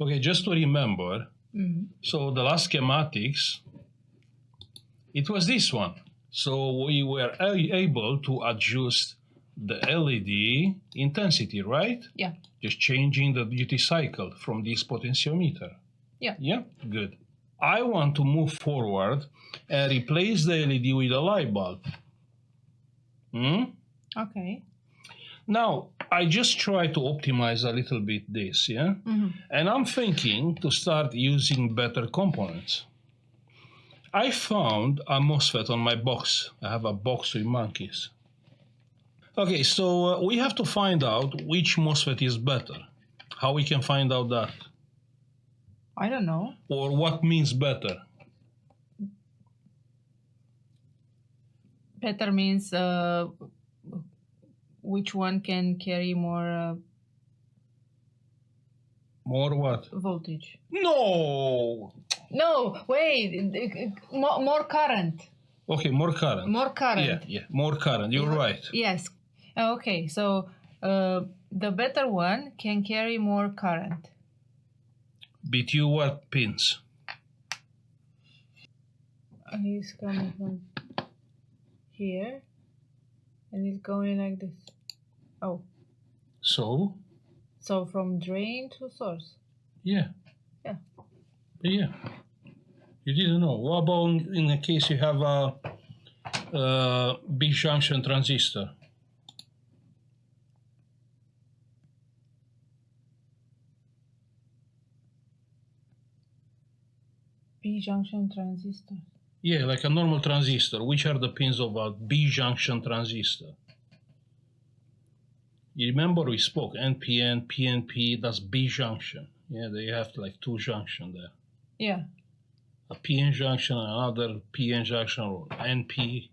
Okay, just to remember, so the last schematics, it was this one. So we were able to adjust the LED intensity, right? Yeah. Just changing the duty cycle from this potentiometer. Yeah. Yeah, good. I want to move forward and replace the LED with a light bulb. Okay. Now, I just try to optimize a little bit this, yeah? And I'm thinking to start using better components. I found a Mosfet on my box. I have a box with monkeys. Okay, so we have to find out which Mosfet is better. How we can find out that? I don't know. Or what means better? Better means which one can carry more More what? voltage. No! No, wait, more current. Okay, more current. More current. Yeah, more current. You're right. Yes. Okay, so the better one can carry more current. Between what pins? He's coming from here, and he's going like this. Oh. So? So from drain to source. Yeah. Yeah. Yeah. You didn't know. What about in the case you have a big junction transistor? B-junction transistor. Yeah, like a normal transistor. Which are the pins of a B-junction transistor? You remember we spoke NPN, PNP, that's B-junction. Yeah, they have like two junctions there. Yeah. A PN junction, another PN junction, or NP.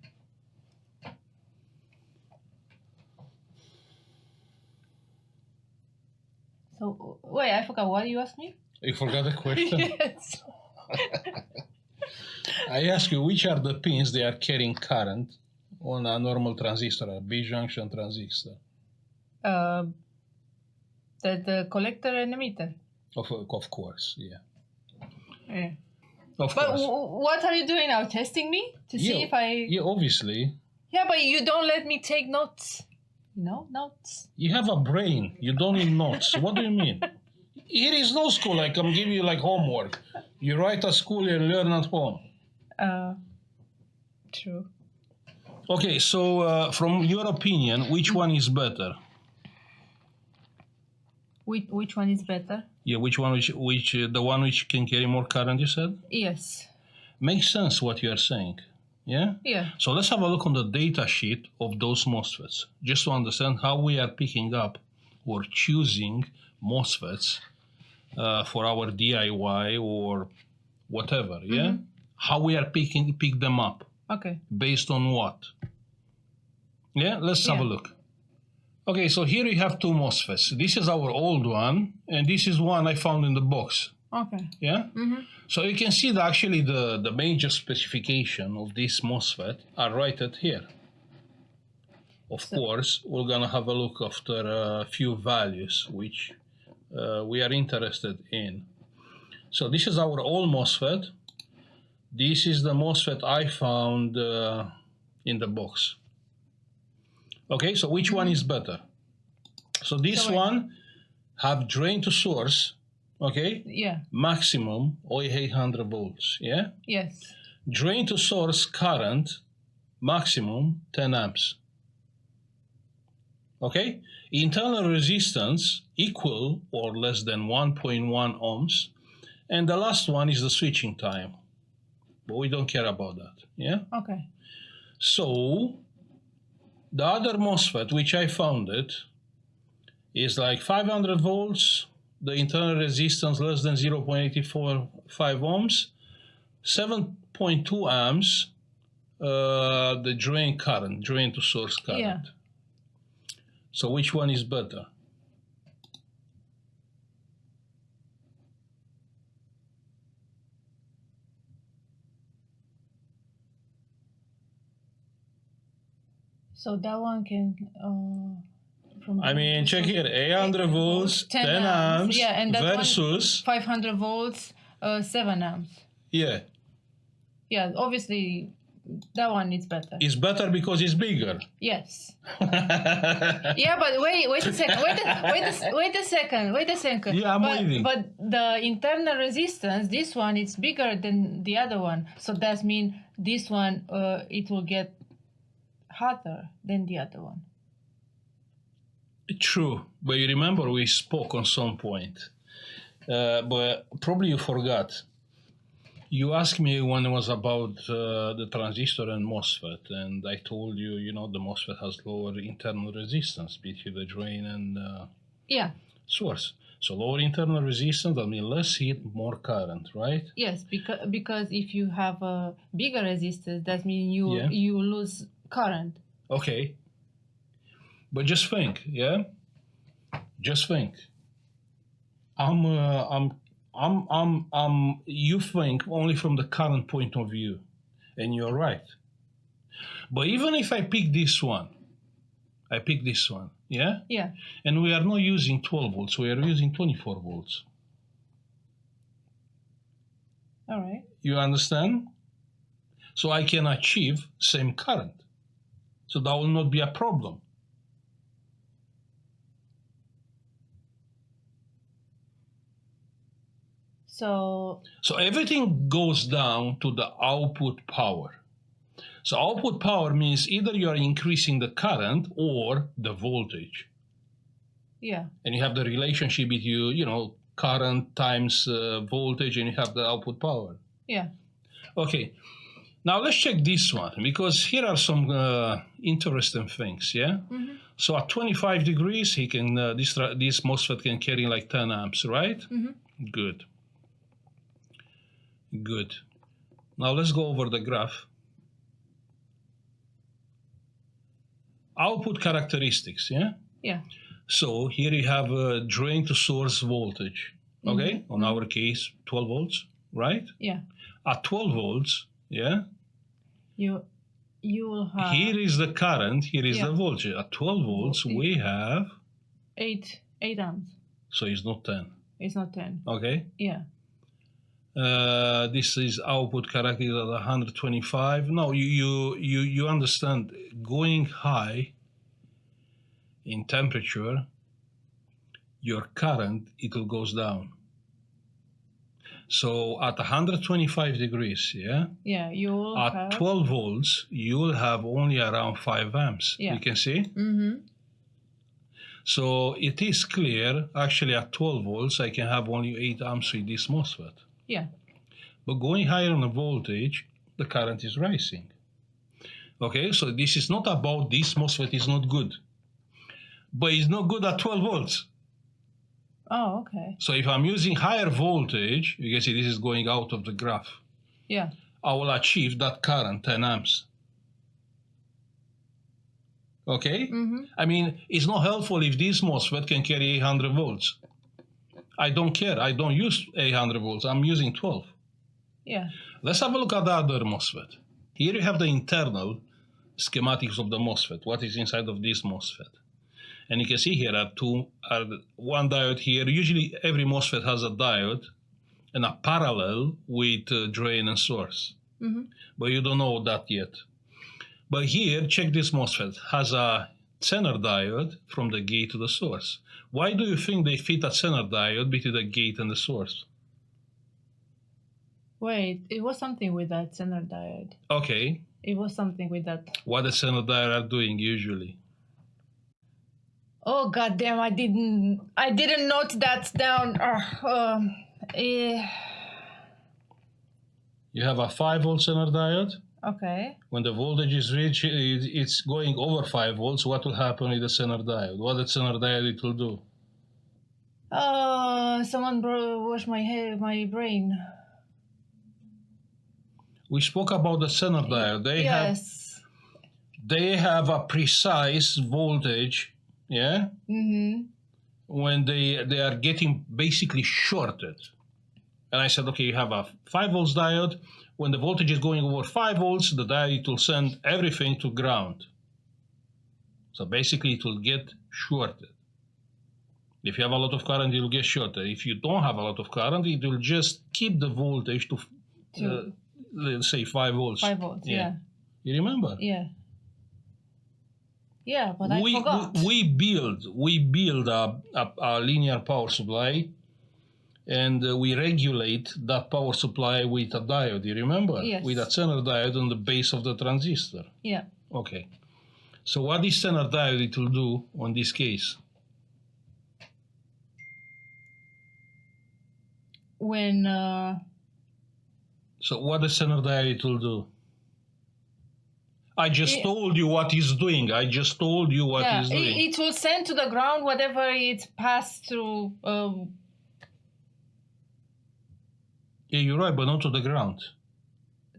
So, wait, I forgot what you asked me? You forgot the question? Yes. I ask you, which are the pins they are carrying current on a normal transistor, a B-junction transistor? The collector and emitter. Of course, yeah. Yeah. Of But course. what are you doing now? Testing me? To see if I... Yeah, obviously. Yeah, but you don't let me take notes. No, notes. You have a brain. You don't need notes. What do you mean? Here is no school. I can give you like homework. You write at school and learn at home. True. Okay, so from your opinion, which one is better? Which one is better? Yeah, which one? Which the one which can carry more current? You said. Yes. Makes sense what you are saying. Yeah. Yeah. So let's have a look on the data sheet of those MOSFETs, just to understand how we are picking up or choosing MOSFETs for our DIY or whatever. Yeah. How we are pick them up. Okay. Based on what? Yeah. Let's have a look. Okay, so here we have two MOSFETs. This is our old one, and this is one I found in the box. Okay. Yeah? So you can see that actually the major specification of this MOSFET are right at here. Of course, we're going to have a look after a few values which we are interested in. So this is our old MOSFET. This is the MOSFET I found in the box. Okay, so which one is better? So this one have drain to source, okay? Yeah. Maximum 800 volts, yeah? Yes. Drain to source current, maximum 10 amps. Okay? Internal resistance equal or less than 1.1 ohms. And the last one is the switching time. But we don't care about that, yeah? Okay. So the other MOSFET, which I found it, is like 500 volts, the internal resistance less than 0.845 ohms, 7.2 amps, the drain current, drain to source current. Yeah. So which one is better? So that one can from I mean, check here, 800 volts, 10 amps, Yeah, and that versus, one, 500 volts, 7 amps. yeah, Yeah, obviously that one is better. it's better because it's bigger. Yes. Yeah, but wait a second. Wait a second. Yeah, I'm waiting. But the internal resistance, this one is bigger than the other one. So that means this one it will get hotter than the other one. True, but you remember we spoke on some point, but probably you forgot. You asked me when it was about the transistor and Mosfet, and I told you, the Mosfet has lower internal resistance between the drain and Yeah. source. So lower internal resistance, that means less heat, more current, right? Yes, because if you have a bigger resistance, that means you lose current. Okay. But just think, yeah? Just think. You think only from the current point of view, and you're right. But even if I pick this one, yeah? Yeah. And we are not using 12 volts, we are using 24 volts. All right. You understand? So I can achieve same current. So that will not be a problem. So everything goes down to the output power. So output power means either you are increasing the current or the voltage. yeah. And you have the relationship between, current times voltage, and you have the output power. Yeah. Okay. Now let's check this one, because here are some interesting things, yeah? Mm-hmm. So at 25 degrees, he can this MOSFET can carry like 10 amps, right? Mm-hmm. Good. Now let's go over the graph. Output characteristics, yeah? Yeah. So here you have a drain to source voltage, okay? Mm-hmm. On our case, 12 volts, right? Yeah. At 12 volts, yeah? You will have Here is the current, here is Yeah. the voltage. At 12 volts, we have, 8 amps. so it's not 10, It's not 10. okay? Yeah. This is output characteristic at 125. No, you understand, going high in temperature, your current, it will goes down. So at 125 degrees, yeah? Yeah, you will At have 12 volts, you will have only around 5 amps. Yeah. You can see? Mm-hmm. So it is clear, actually at 12 volts, I can have only 8 amps with this MOSFET. Yeah. But going higher on the voltage, the current is rising. Okay, so this is not about this MOSFET is not good. But it's not good at 12 volts. Oh, okay. So if I'm using higher voltage, you can see this is going out of the graph. Yeah. I will achieve that current, 10 amps. Okay? Mm-hmm. I mean, it's not helpful if this MOSFET can carry 800 volts. I don't care. I don't use 800 volts. I'm using 12. Yeah. Let's have a look at the other MOSFET. Here you have the internal schematics of the MOSFET. What is inside of this MOSFET? And you can see here are one diode here. Usually every MOSFET has a diode and a parallel with drain and source. Mm-hmm. But you don't know that yet. But here, check this MOSFET. Has a Zener diode from the gate to the source. Why do you think they fit a Zener diode between the gate and the source? Wait, it was something with that Zener diode. Okay. It was something with that. What the Zener diode are doing usually? Oh goddamn! I didn't note that down. You have a 5 volt Zener diode. Okay. When the voltage is reached, it's going over 5 volts. What will happen with the Zener diode? What the Zener diode it will do? Someone washed my brain. We spoke about the Zener diode. They have a precise voltage, yeah? Mm-hmm. When they are getting basically shorted. And I said, okay, you have a 5 volts diode. When the voltage is going over 5 volts, the diode will send everything to ground. So basically it will get shorted. If you have a lot of current, it will get shorted. If you don't have a lot of current, it will just keep the voltage to let's say 5 volts. 5 volts, yeah. You remember? Yeah. Yeah, but I forgot. We build a linear power supply, and we regulate that power supply with a diode. You remember? Yes. With a Zener diode on the base of the transistor. Yeah. Okay. So what this Zener diode it will do on this case? When So what the Zener diode it will do? I just told you what it's doing. I just told you what it's doing. It will send to the ground whatever it passed through. Yeah, you're right, but not to the ground.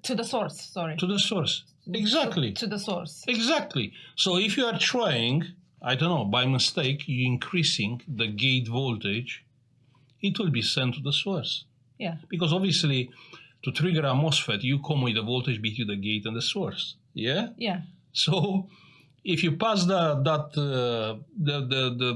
To the source, sorry. To the source. Exactly. To the source. Exactly. So if you are trying, I don't know, by mistake, you increasing the gate voltage, it will be sent to the source. Yeah. Because obviously, to trigger a MOSFET, you come with the voltage between the gate and the source. Yeah? Yeah. So if you pass the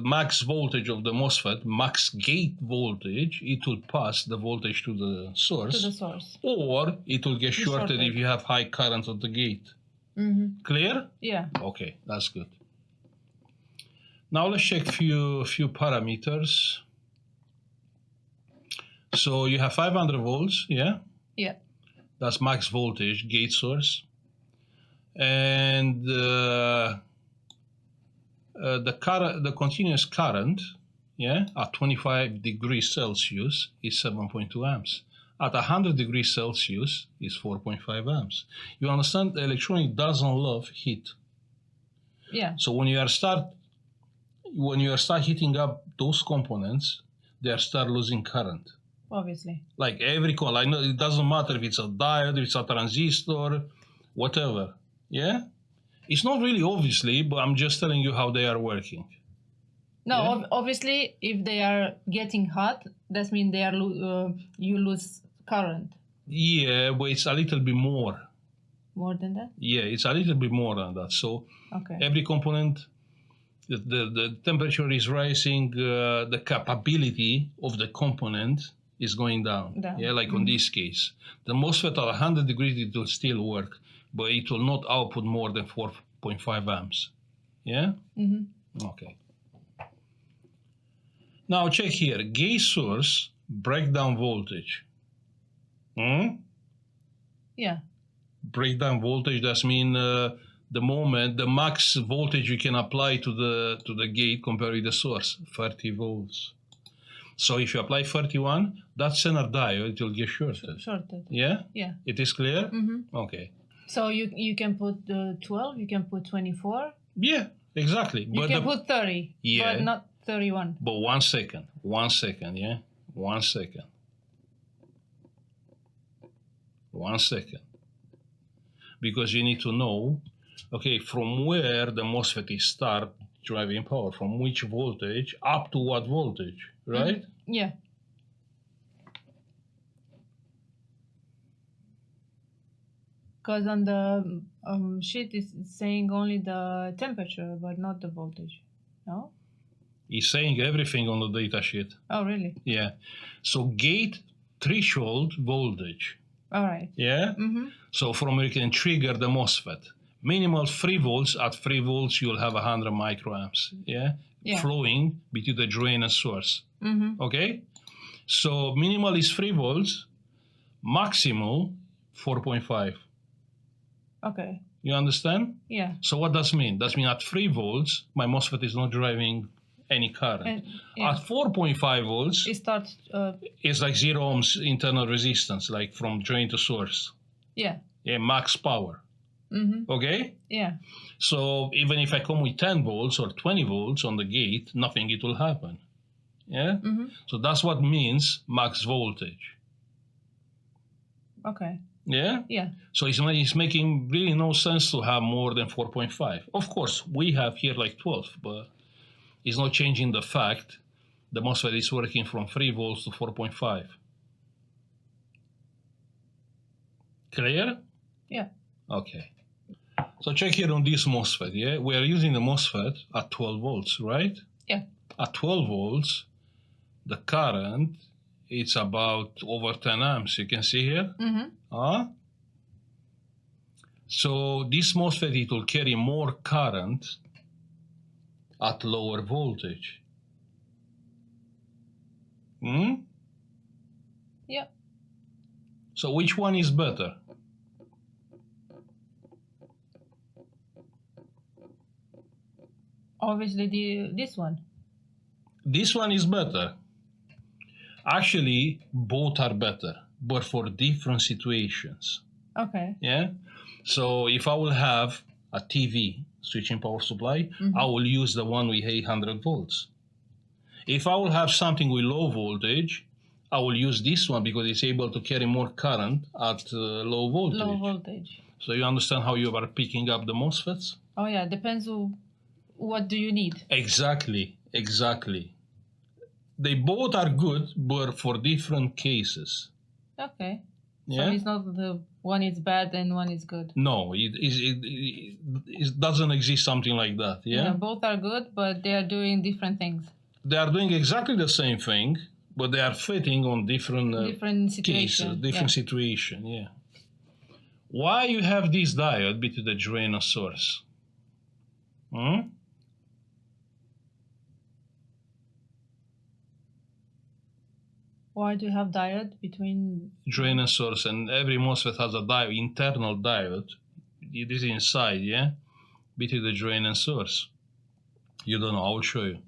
max voltage of the MOSFET, max gate voltage, it will pass the voltage to the source. To the source. Or it will get shorted if you have high current at the gate. Mm-hmm. Clear? Yeah. Okay, that's good. Now let's check few parameters. So you have 500 volts, yeah? Yeah. That's max voltage, gate source. And the continuous current, yeah, at 25 degrees Celsius is 7.2 amps. At 100 degrees Celsius is 4.5 amps. You understand, the electronic doesn't love heat. Yeah. So when you start heating up those components, they start losing current. Obviously. Like every I know it doesn't matter if it's a diode, if it's a transistor, whatever. Yeah? It's not really obviously, but I'm just telling you how they are working. No, Yeah? Obviously, if they are getting hot, that means they are you lose current. Yeah, but it's a little bit more. More than that? Yeah, it's a little bit more than that. So every component, the temperature is rising, the capability of the component is going down. Yeah, like on this case. The MOSFET at 100 degrees, it will still work, but it will not output more than 4.5 amps. Yeah? Mm-hmm. Okay. Now check here, gate source breakdown voltage. Yeah. Breakdown voltage, that means the max voltage you can apply to the gate compared with the source, 30 volts. So if you apply 31, that Zener diode, it will get shorted. Shorted. Yeah? Yeah. It is clear? Mm-hmm. Okay. So you can put 12, you can put 24. Yeah, exactly. You can put 30, but not 31. But 1 second, yeah? 1 second. 1 second. Because you need to know, okay, from where the MOSFET is start driving power, from which voltage up to what voltage, right? Mm-hmm. Yeah. Because on the sheet it's saying only the temperature, but not the voltage. No? It's saying everything on the data sheet. Oh, really? Yeah. So gate threshold voltage. All right. Yeah? Mm-hmm. So from where you can trigger the MOSFET. Minimal 3 volts. At 3 volts, you'll have 100 microamps. Yeah? Flowing between the drain and source. Mm-hmm. Okay? So minimal is 3 volts. Maximal 4.5. Okay. You understand? Yeah. So what does mean? That means at 3 volts, my MOSFET is not driving any current. At 4.5 volts, it starts. It's like 0 ohms internal resistance, like from drain to source. Yeah. Yeah, max power. Mm-hmm. Okay? Yeah. So even if I come with 10 volts or 20 volts on the gate, nothing it will happen. Yeah? Mm-hmm. So that's what means max voltage. Okay. Yeah? Yeah. So it's making really no sense to have more than 4.5. Of course, we have here like 12, but it's not changing the fact the MOSFET is working from 3 volts to 4.5. Clear? Yeah. Okay. So check here on this MOSFET, yeah? We are using the MOSFET at 12 volts, right? Yeah. At 12 volts, the current, it's about over 10 amps, you can see here. So this MOSFET, it will carry more current at lower voltage. Yeah. So which one is better? Obviously, this one. This one is better. Actually, both are better, but for different situations. Okay. Yeah. So if I will have a TV switching power supply, I will use the one with 800 volts. If I will have something with low voltage, I will use this one because it's able to carry more current at low voltage. Low voltage. So you understand how you are picking up the MOSFETs? Oh yeah, depends on what do you need. Exactly. They both are good, but for different cases. Okay. Yeah? So it's not the one is bad and one is good. No, it doesn't exist something like that. Yeah? Both are good, but they are doing different things. They are doing exactly the same thing, but they are fitting on different situation. Cases, situation. Yeah. Why you have this diode between the drain and source? Why do you have diode between drain and source? And every MOSFET has a diode, internal diode. It is inside, yeah, between the drain and source. You don't know. I will show you.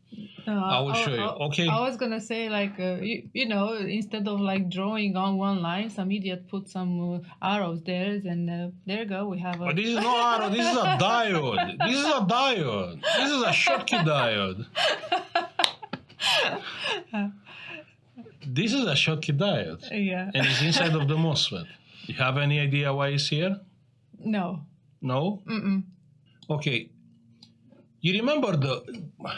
I will show you. Okay. I was gonna say like instead of like drawing on one line, some idiot put some arrows there, and there you go. We have a. But this is no arrow. This is a diode. This is a diode. This is a Schottky diode. This is a Schottky diode. Yeah. And it's inside of the MOSFET. You have any idea why it's here? No. No? Okay. You remember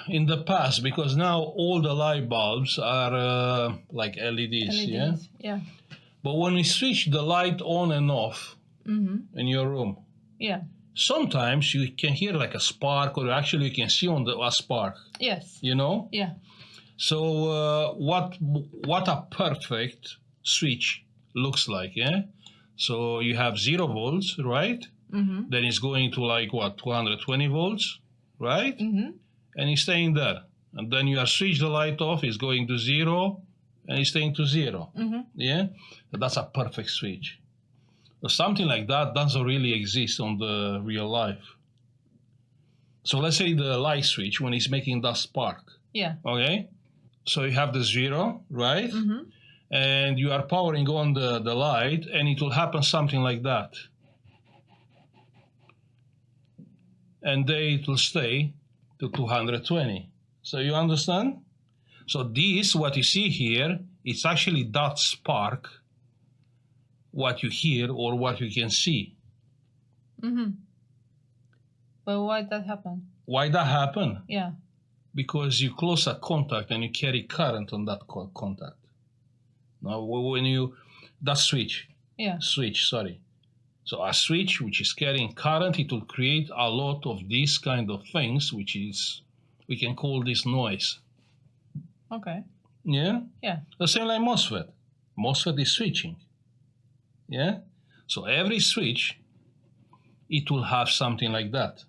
in the past, because now all the light bulbs are like LEDs, yeah? Yeah. But when we switch the light on and off in your room, yeah, sometimes you can hear like a spark, or actually you can see a spark. Yes. You know? Yeah. So what a perfect switch looks like, yeah? So you have 0 volts, right? Then it's going to like what, 220 volts, right? And it's staying there. And then you are switch the light off, it's going to 0, and it's staying to 0. Yeah? That's a perfect switch. But something like that doesn't really exist on the real life. So let's say the light switch, when it's making that spark. Yeah. Okay? So you have the 0, right? And you are powering on the light, and it will happen something like that. And then it will stay to 220. So you understand? So this, what you see here, it's actually that spark, what you hear or what you can see. But why that happen? Why that happen? Yeah. Because you close a contact and you carry current on that contact. Now, when you, that switch. Yeah. Switch, sorry. So a switch which is carrying current, it will create a lot of these kind of things, which is, we can call this noise. Okay. Yeah? Yeah. The same like MOSFET. MOSFET is switching. Yeah? So every switch, it will have something like that.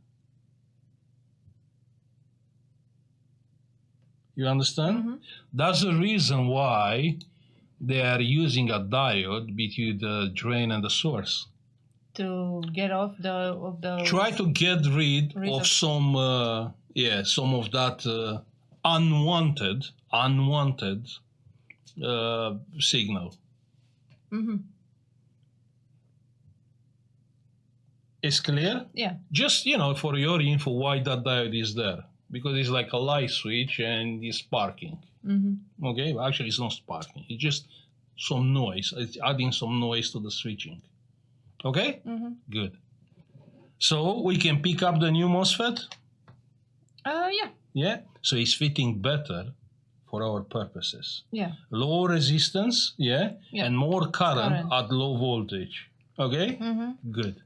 You understand? That's the reason why they are using a diode between the drain and the source. To get off the Try to get rid of some some of that unwanted signal. It's clear? Yeah. Just for your info, why that diode is there, because it's like a light switch and it's sparking. Okay, well, actually it's not sparking, it's just some noise. It's adding some noise to the switching. Okay? Good. So we can pick up the new MOSFET? Yeah. Yeah? So it's fitting better for our purposes. Yeah. Low resistance, yeah? Yeah. And more current at low voltage. Okay? Good.